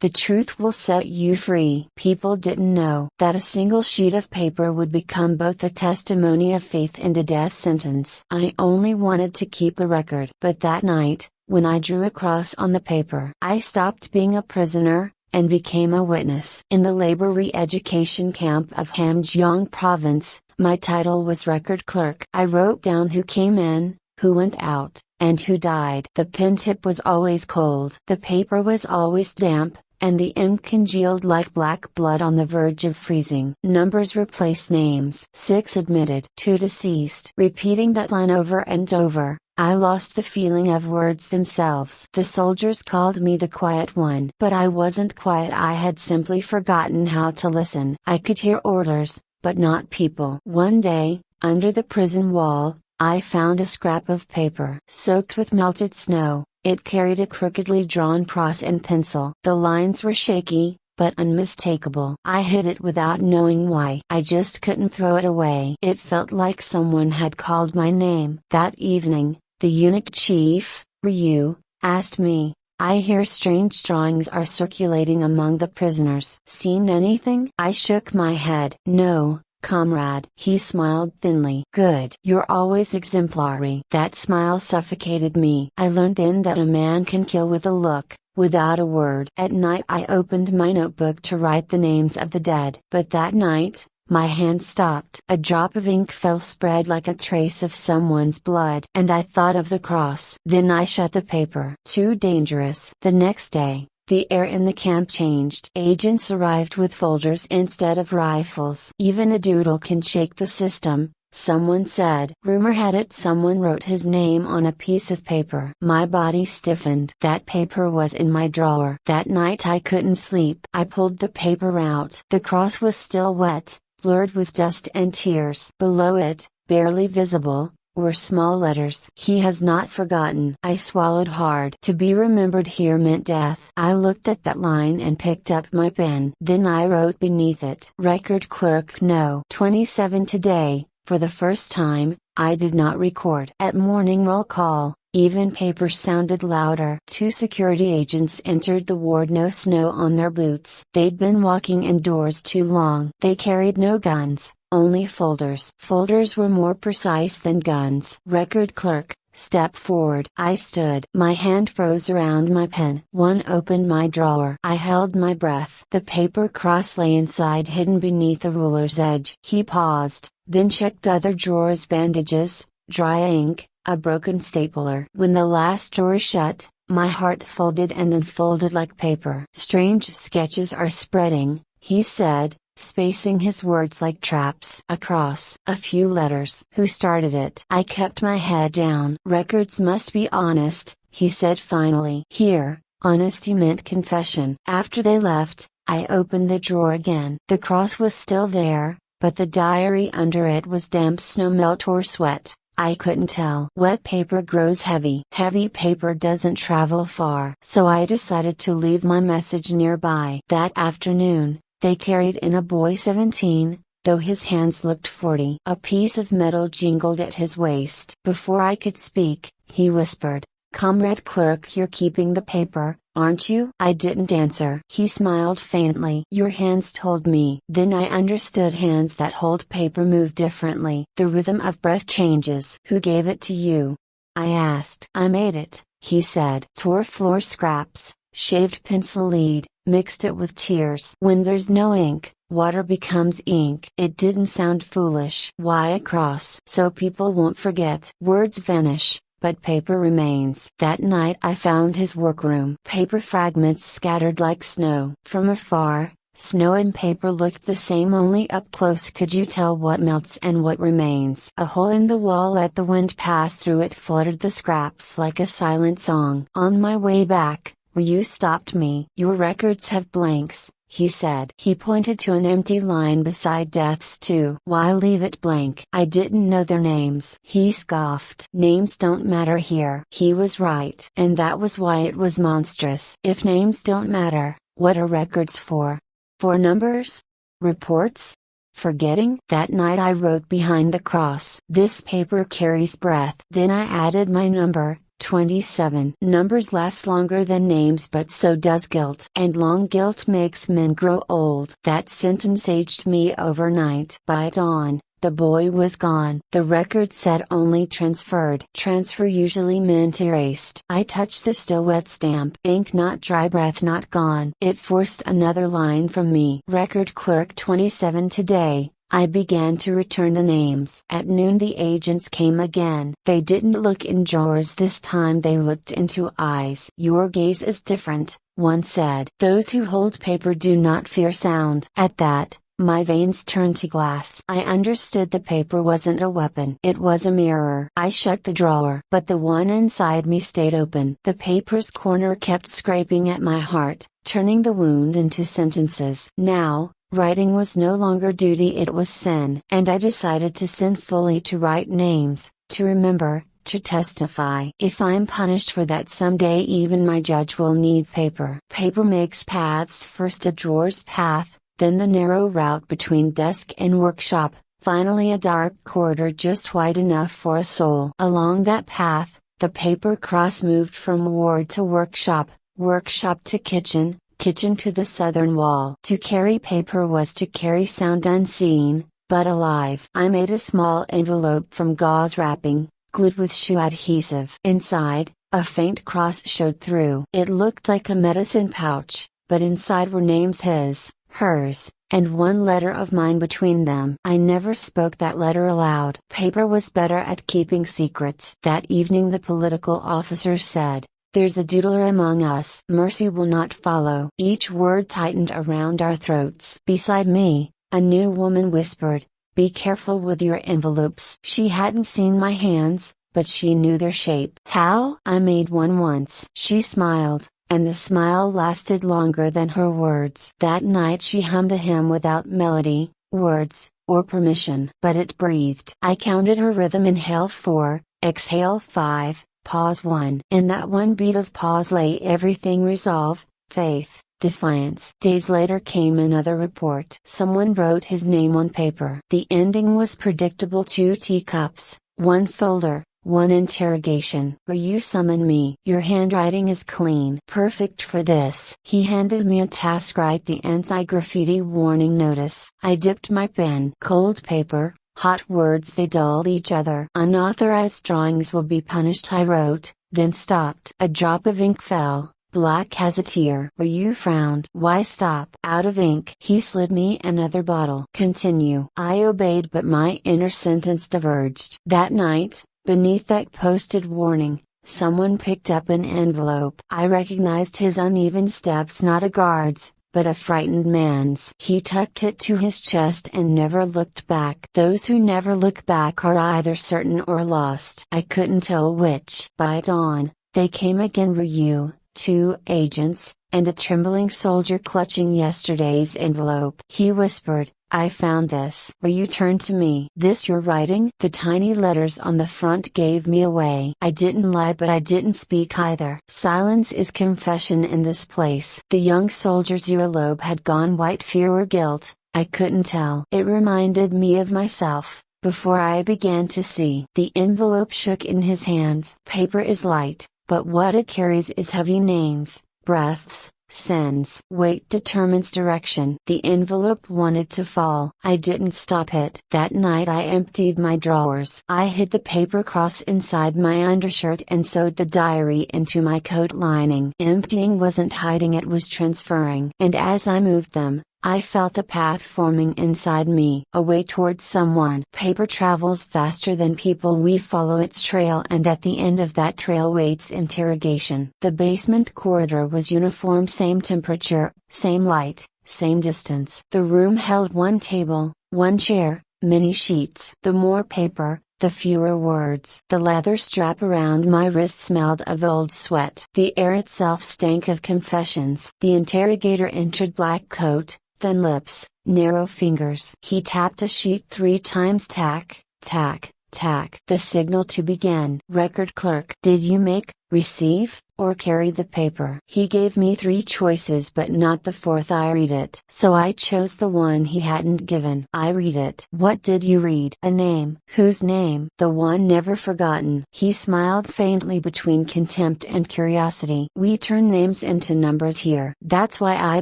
The truth will set you free. People didn't know that a single sheet of paper would become both a testimony of faith and a death sentence. I only wanted to keep a record. But that night, when I drew a cross on the paper, I stopped being a prisoner, and became a witness. In the labor re-education camp of Hamgyong Province, my title was record clerk. I wrote down who came in, who went out, and who died. The pen tip was always cold. The paper was always damp, and the ink congealed like black blood on the verge of freezing. Numbers replaced names. 6 admitted. 2 deceased. Repeating that line over and over, I lost the feeling of words themselves. The soldiers called me the quiet one. But I wasn't quiet, I had simply forgotten how to listen. I could hear orders, but not people. One day, under the prison wall, I found a scrap of paper. Soaked with melted snow, it carried a crookedly drawn cross and pencil. The lines were shaky, but unmistakable. I hid it without knowing why. I just couldn't throw it away. It felt like someone had called my name. That evening, the unit chief, Ryu, asked me, "I hear strange drawings are circulating among the prisoners. Seen anything?" I shook my head. "No, comrade." He smiled thinly. "Good. You're always exemplary." That smile suffocated me. I learned then that a man can kill with a look, without a word. At night I opened my notebook to write the names of the dead. But that night, my hand stopped. A drop of ink fell spread like a trace of someone's blood. And I thought of the cross. Then I shut the paper. Too dangerous. The next day, the air in the camp changed. Agents arrived with folders instead of rifles. "Even a doodle can shake the system," someone said. Rumor had it someone wrote his name on a piece of paper. My body stiffened. That paper was in my drawer. That night I couldn't sleep. I pulled the paper out. The cross was still wet, blurred with dust and tears. Below it, barely visible, were small letters. "He has not forgotten." I swallowed hard. To be remembered here meant death. I looked at that line and picked up my pen. Then I wrote beneath it, "Record clerk no. 27 today." For the first time, I did not record. At morning roll call, even paper sounded louder. 2 security agents entered the ward, no snow on their boots. They'd been walking indoors too long. They carried no guns, only folders. Folders were more precise than guns. "Record clerk, step forward." I stood. My hand froze around my pen. One opened my drawer. I held my breath. The paper cross lay inside, hidden beneath a ruler's edge. He paused, then checked other drawers, bandages, dry ink, a broken stapler. When the last drawer shut, my heart folded and unfolded like paper. "Strange sketches are spreading," he said, spacing his words like traps. "A cross, a few letters. Who started it?" I kept my head down. "Records must be honest," he said finally. Here, honesty meant confession. After they left, I opened the drawer again. The cross was still there, but the diary under it was damp snow melt or sweat. I couldn't tell. Wet paper grows heavy. Heavy paper doesn't travel far. So I decided to leave my message nearby. That afternoon, they carried in a boy 17, though his hands looked 40. A piece of metal jingled at his waist. Before I could speak, he whispered, "Comrade clerk, you're keeping the paper, aren't you?" I didn't answer. He smiled faintly. "Your hands told me." Then I understood. Hands that hold paper move differently. The rhythm of breath changes. "Who gave it to you?" I asked. "I made it," he said. "Tore floor scraps, shaved pencil lead, mixed it with tears. When there's no ink, water becomes ink." It didn't sound foolish. "Why a cross?" "So people won't forget." Words vanish, but paper remains. That night I found his workroom. Paper fragments scattered like snow. From afar, snow and paper looked the same, only up close could you tell what melts and what remains. A hole in the wall let the wind pass through it, fluttered the scraps like a silent song. On my way back, Ryu stopped me. "Your records have blanks," he said. He pointed to an empty line beside death's too. "Why leave it blank?" I didn't know their names. He scoffed. "Names don't matter here." He was right. And that was why it was monstrous. If names don't matter, what are records for? For numbers? Reports? Forgetting? That night I wrote behind the cross, "This paper carries breath." Then I added my number, 27. Numbers last longer than names, but so does guilt. And long guilt makes men grow old. That sentence aged me overnight. By dawn, the boy was gone. The record said only transferred. Transfer usually meant erased. I touched the still wet stamp. Ink not dry, breath not gone. It forced another line from me. Record clerk 27. Today, I began to return the names. At noon the agents came again. They didn't look in drawers this time, they looked into eyes. Your gaze is different, one said. Those who hold paper do not fear sound. At that, my veins turned to glass. I understood the paper wasn't a weapon. It was a mirror. I shut the drawer. But the one inside me stayed open. The paper's corner kept scraping at my heart, turning the wound into sentences. Now, writing was no longer duty, it was sin. And I decided to sin fully, to write names, to remember, to testify. If I'm punished for that someday, even my judge will need paper. Paper makes paths, first a drawer's path, then the narrow route between desk and workshop, finally a dark corridor just wide enough for a soul. Along that path, the paper cross moved from ward to workshop, workshop to kitchen, kitchen to the southern wall. To carry paper was to carry sound, unseen, but alive. I made a small envelope from gauze wrapping, glued with shoe adhesive. Inside, a faint cross showed through. It looked like a medicine pouch, but inside were names, his, hers, and one letter of mine between them. I never spoke that letter aloud. Paper was better at keeping secrets. That evening the political officer said, "There's a doodler among us. Mercy will not follow." Each word tightened around our throats. Beside me, a new woman whispered, "Be careful with your envelopes." She hadn't seen my hands, but she knew their shape. "How?" "I made one once." She smiled, and the smile lasted longer than her words. That night she hummed a hymn without melody, words, or permission. But it breathed. I counted her rhythm: inhale 4, exhale 5, pause 1. In that one beat of pause lay everything: resolve, faith, defiance. Days later came another report. Someone wrote his name on paper. The ending was predictable: 2 teacups, 1 folder, 1 interrogation. "Will you summon me? Your handwriting is clean. Perfect for this." He handed me a task: write the anti-graffiti warning notice. I dipped my pen. Cold paper, hot words, they dulled each other. "Unauthorized drawings will be punished," I wrote, then stopped. A drop of ink fell, black as a tear. You frowned. "Why stop?" "Out of ink." He slid me another bottle. "Continue." I obeyed, but my inner sentence diverged. That night, beneath that posted warning, someone picked up an envelope. I recognized his uneven steps, not a guard's, but a frightened man's. He tucked it to his chest and never looked back. Those who never look back are either certain or lost. I couldn't tell which. By dawn, they came again. Ryu, 2 agents, and a trembling soldier clutching yesterday's envelope. He whispered, "I found this." You turned to me. "This your writing?" The tiny letters on the front gave me away. I didn't lie, but I didn't speak either. Silence is confession in this place. The young soldier's earlobe had gone white. Fear or guilt, I couldn't tell. It reminded me of myself, before I began to see. The envelope shook in his hands. Paper is light, but what it carries is heavy: names, breaths, sins. Weight determines direction. The envelope wanted to fall. I didn't stop it. That night I emptied my drawers. I hid the paper cross inside my undershirt and sewed the diary into my coat lining. Emptying wasn't hiding, it was transferring. And as I moved them, I felt a path forming inside me, away towards someone. Paper travels faster than people. We follow its trail, and at the end of that trail waits interrogation. The basement corridor was uniform: same temperature, same light, same distance. The room held 1 table, 1 chair, many sheets. The more paper, the fewer words. The leather strap around my wrist smelled of old sweat. The air itself stank of confessions. The interrogator entered: black coat, thin lips, narrow fingers. He tapped a sheet 3 times. Tack, tack, tack. The signal to begin. Record clerk. "Did you make receive, or carry the paper. He gave me 3 choices but not the 4th. I read it. So I chose the one he hadn't given. I read it. What did you read? A name. Whose name? The one never forgotten. He smiled faintly between contempt and curiosity. We turn names into numbers here. That's why I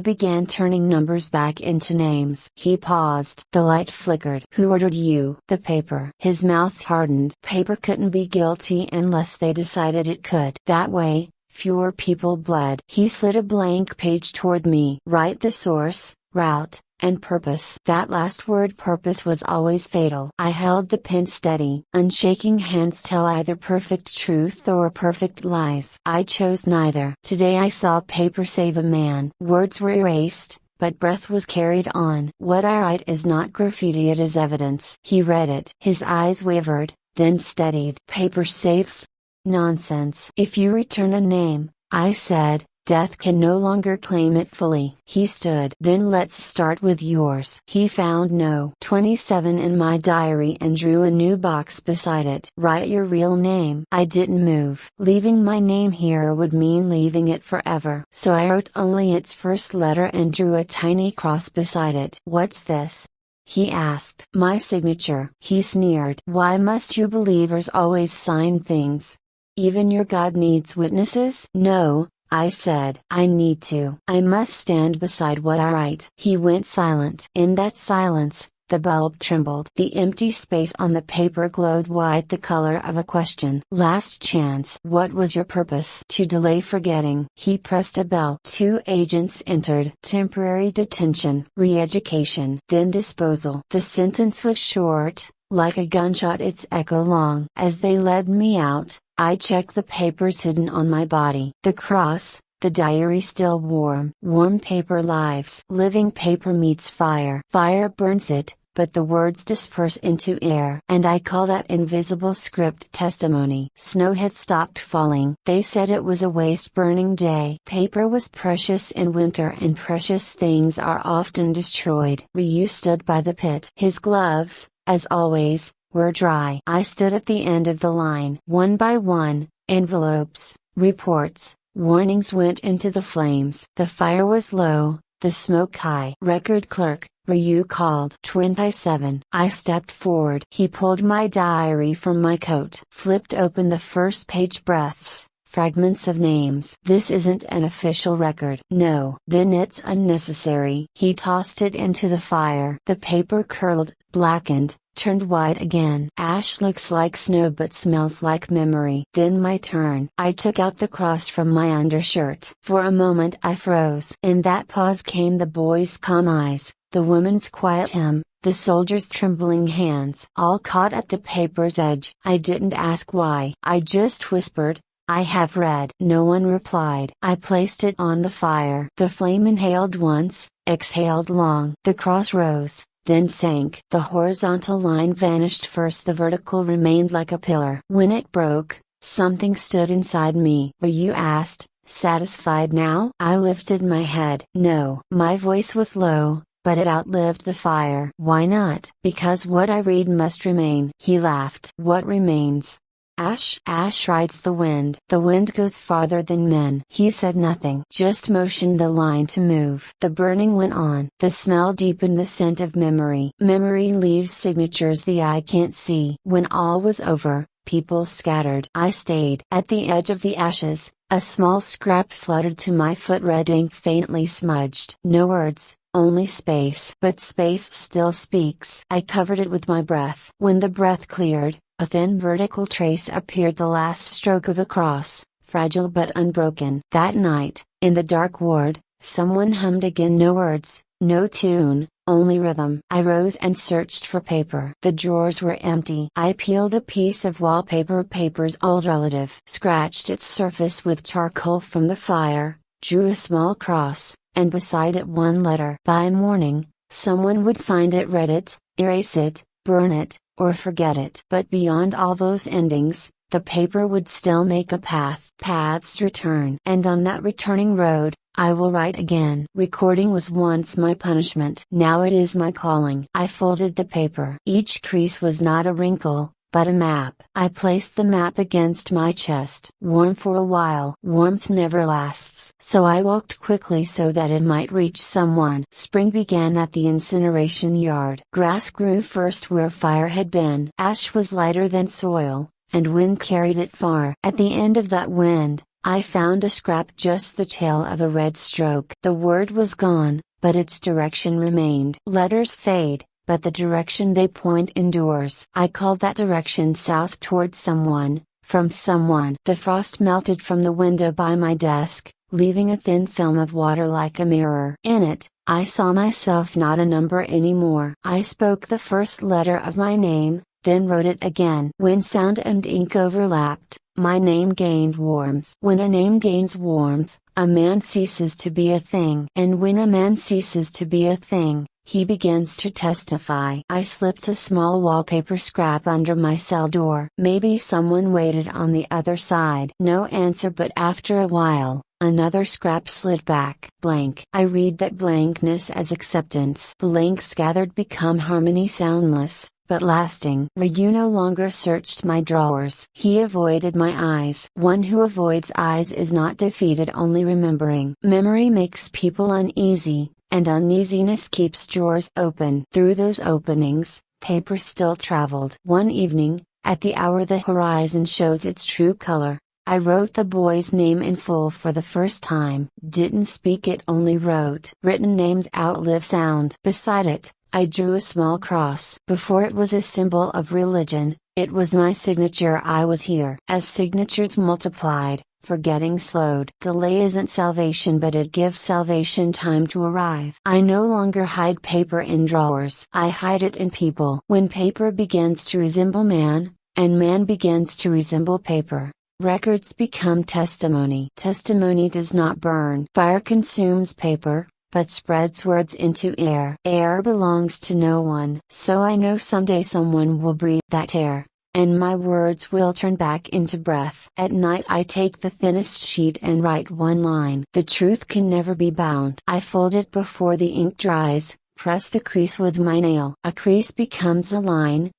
began turning numbers back into names. He paused. The light flickered. Who ordered you? The paper. His mouth hardened. Paper couldn't be guilty unless they decided it could. That way, fewer people bled. He slid a blank page toward me. Write the source, route, and purpose. That last word, purpose, was always fatal. I held the pen steady. Unshaking hands tell either perfect truth or perfect lies. I chose neither. Today I saw paper save a man. Words were erased, but breath was carried on. What I write is not graffiti, it is evidence. He read it. His eyes wavered, then steadied. Paper saves? Nonsense. If you return a name, I said, death can no longer claim it fully. He stood. Then let's start with yours. He found no 27 in my diary and drew a new box beside it. Write your real name. I didn't move. Leaving my name here would mean leaving it forever. So I wrote only its first letter and drew a tiny cross beside it. What's this? He asked. My signature. He sneered. Why must you believers always sign things? Even your God needs witnesses? No, I said. I need to. I must stand beside what I write. He went silent. In that silence, the bulb trembled. The empty space on the paper glowed white, the color of a question. Last chance. What was your purpose? To delay forgetting. He pressed a bell. 2 agents entered. Temporary detention, re-education, then disposal. The sentence was short, like a gunshot, its echo long. As they led me out, I checked the papers hidden on my body. The cross, the diary still warm. Warm paper lives. Living paper meets fire. Fire burns it, but the words disperse into air. And I call that invisible script testimony. Snow had stopped falling. They said it was a waste-burning day. Paper was precious in winter, and precious things are often destroyed. Ryu stood by the pit. His gloves, as always, were dry. I stood at the end of the line. One by one, envelopes, reports, warnings went into the flames. The fire was low, the smoke high. Record clerk, Ryu called. 27. I stepped forward. He pulled my diary from my coat. Flipped open the first page. Breaths, fragments of names. This isn't an official record. No. Then it's unnecessary. He tossed it into the fire. The paper curled, blackened, turned white again. Ash looks like snow but smells like memory. Then my turn. I took out the cross from my undershirt. For a moment I froze. In that pause came the boy's calm eyes, the woman's quiet hymn, the soldier's trembling hands, all caught at the paper's edge. I didn't ask why. I just whispered, I have read. No one replied. I placed it on the fire. The flame inhaled once, exhaled long. The cross rose, then sank. The horizontal line vanished first, the vertical remained like a pillar. When it broke, something stood inside me. Ryu asked, satisfied now? I lifted my head. No. My voice was low, but it outlived the fire. Why not? Because what I read must remain. He laughed. What remains? Ash? Ash rides the wind. The wind goes farther than men. He said nothing, just motioned the line to move. The burning went on. The smell deepened, the scent of memory. Memory leaves signatures the eye can't see. When all was over, people scattered. I stayed. At the edge of the ashes, a small scrap fluttered to my foot, red ink faintly smudged. No words, only space. But space still speaks. I covered it with my breath. When the breath cleared, a thin vertical trace appeared, the last stroke of a cross, fragile but unbroken. That night, in the dark ward, someone hummed again. No words, no tune, only rhythm. I rose and searched for paper. The drawers were empty. I peeled a piece of wallpaper, paper's old relative, scratched its surface with charcoal from the fire, drew a small cross, and beside it one letter. By morning, someone would find it, read it, erase it, burn it, or forget it. But beyond all those endings, the paper would still make a path. Paths return. And on that returning road, I will write again. Recording was once my punishment. Now it is my calling. I folded the paper. Each crease was not a wrinkle, but a map. I placed the map against my chest. Warm for a while. Warmth never lasts. So I walked quickly so that it might reach someone. Spring began at the incineration yard. Grass grew first where fire had been. Ash was lighter than soil, and wind carried it far. At the end of that wind, I found a scrap, just the tail of a red stroke. The word was gone, but its direction remained. Letters fade, but the direction they point endures. I called that direction south toward someone, from someone. The frost melted from the window by my desk, leaving a thin film of water like a mirror. In it, I saw myself, not a number anymore. I spoke the first letter of my name, then wrote it again. When sound and ink overlapped, my name gained warmth. When a name gains warmth, a man ceases to be a thing. And when a man ceases to be a thing, he begins to testify. I slipped a small wallpaper scrap under my cell door. Maybe someone waited on the other side. No answer, but after a while, another scrap slid back. Blank. I read that blankness as acceptance. Blanks gathered become harmony, soundless, but lasting. Ryu no longer searched my drawers. He avoided my eyes. One who avoids eyes is not defeated, only remembering. Memory makes people uneasy, and uneasiness keeps drawers open. Through those openings, paper still traveled. One evening, at the hour the horizon shows its true color, I wrote the boy's name in full for the first time. Didn't speak it, only wrote. Written names outlive sound. Beside it, I drew a small cross. Before it was a symbol of religion, it was my signature. I was here. As signatures multiplied, forgetting slowed. Delay isn't salvation, but it gives salvation time to arrive. I no longer hide paper in drawers. I hide it in people. When paper begins to resemble man, and man begins to resemble paper, records become testimony. Testimony does not burn. Fire consumes paper, but spreads words into air. Air belongs to no one. So I know someday someone will breathe that air, and my words will turn back into breath. At night I take the thinnest sheet and write one line. The truth can never be bound. I fold it before the ink dries, press the crease with my nail. A crease becomes a line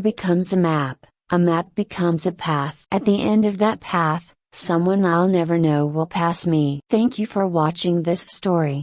becomes a map becomes a path. At the end of that path, someone I'll never know will pass me. Thank you for watching this story.